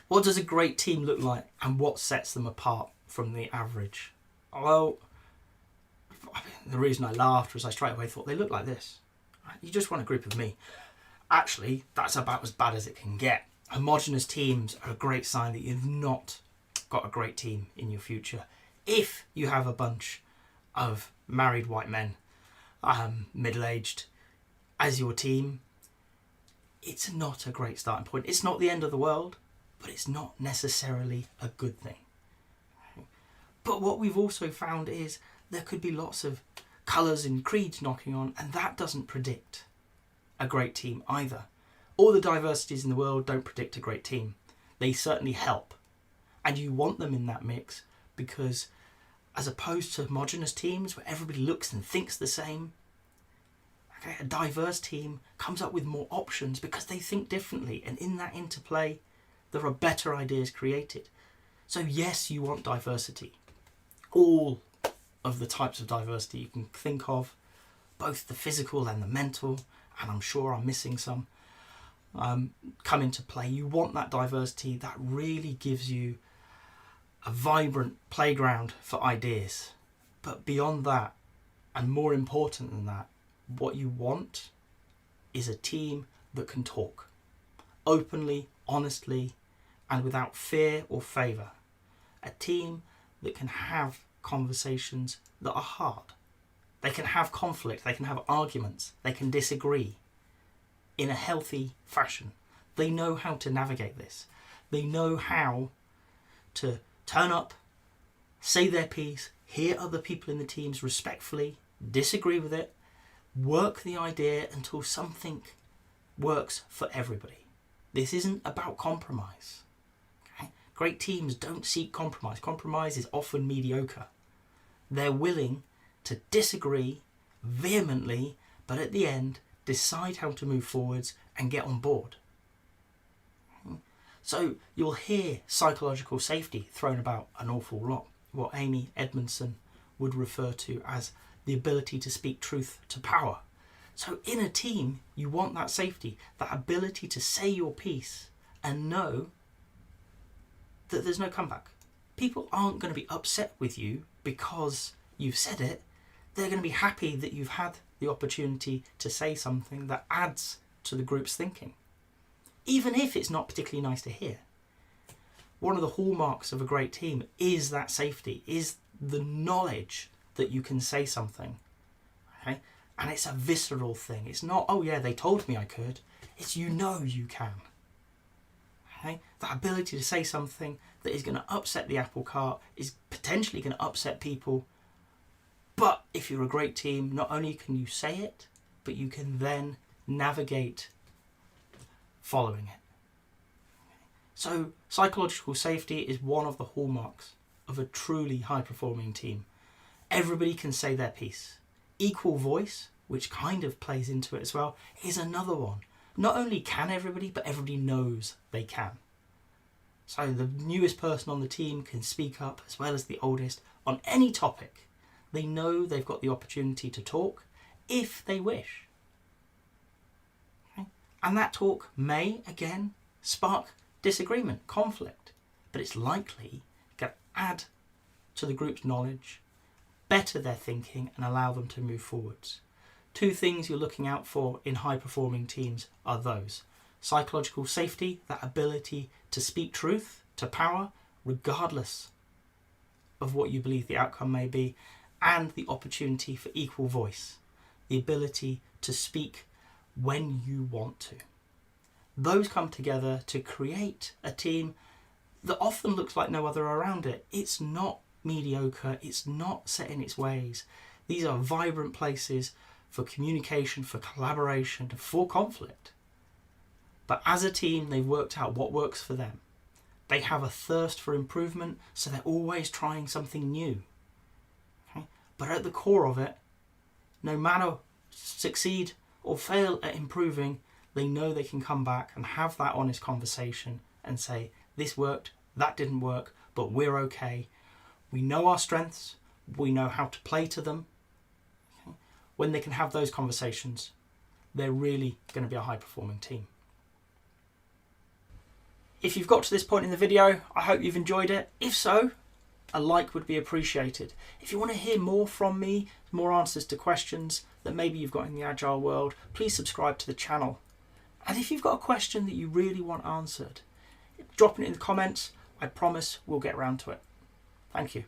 What does a great team look like, and what sets them apart from the average? Well, the reason I laughed was I straight away thought they look like this. You just want a group of me. Actually, that's about as bad as it can get. Homogenous teams are a great sign that you've not got a great team in your future. If you have a bunch of married white men, middle-aged, as your team, it's not a great starting point. It's not the end of the world, but it's not necessarily a good thing. But what we've also found is there could be lots of colours and creeds knocking on, and that doesn't predict a great team either. All the diversities in the world don't predict a great team. They certainly help. And you want them in that mix because, as opposed to homogenous teams where everybody looks and thinks the same, a diverse team comes up with more options because they think differently, and in that interplay there are better ideas created. So yes, you want diversity. All of the types of diversity you can think of, both the physical and the mental, and I'm sure I'm missing some, come into play. You want that diversity that really gives you a vibrant playground for ideas. But beyond that, and more important than that, what you want is a team that can talk openly, honestly, and without fear or favour. A team that can have conversations that are hard. They can have conflict, they can have arguments, they can disagree in a healthy fashion. They know how to navigate this. They know how to turn up, say their piece, hear other people in the teams respectfully, disagree with it, work the idea until something works for everybody. This isn't about compromise. Okay? Great teams don't seek compromise. Compromise is often mediocre. They're willing to disagree vehemently, but at the end, decide how to move forwards and get on board. So you'll hear psychological safety thrown about an awful lot, what Amy Edmondson would refer to as the ability to speak truth to power. So in a team, you want that safety, that ability to say your piece and know that there's no comeback. People aren't going to be upset with you because you've said it. They're going to be happy that you've had the opportunity to say something that adds to the group's thinking, even if it's not particularly nice to hear. One of the hallmarks of a great team is that safety, is the knowledge that you can say something. Okay? And it's a visceral thing. It's not, oh yeah, they told me I could. It's you know you can. Okay? That ability to say something that is going to upset the apple cart, is potentially going to upset people. But if you're a great team, not only can you say it, but you can then navigate following it. So psychological safety is one of the hallmarks of a truly high-performing team. Everybody can say their piece. Equal voice, which kind of plays into it as well, is another one. Not only can everybody, but everybody knows they can. So the newest person on the team can speak up as well as the oldest on any topic. They know they've got the opportunity to talk if they wish. Okay? And that talk may, again, spark disagreement, conflict, but it's likely to add to the group's knowledge, better their thinking, and allow them to move forwards. Two things you're looking out for in high-performing teams are those: psychological safety, that ability to speak truth to power, regardless of what you believe the outcome may be, and the opportunity for equal voice, the ability to speak when you want to. Those come together to create a team that often looks like no other around it. It's not mediocre, it's not set in its ways. These are vibrant places for communication, for collaboration, for conflict. But as a team, they've worked out what works for them. They have a thirst for improvement, so they're always trying something new. Okay? But at the core of it, no matter succeed or fail at improving, they know they can come back and have that honest conversation and say, this worked, that didn't work, but we're okay. We know our strengths, we know how to play to them. Okay? When they can have those conversations, they're really going to be a high-performing team. If you've got to this point in the video, I hope you've enjoyed it. If so, a like would be appreciated. If you want to hear more from me, more answers to questions that maybe you've got in the Agile world, please subscribe to the channel. And if you've got a question that you really want answered, drop it in the comments. I promise we'll get around to it. Thank you.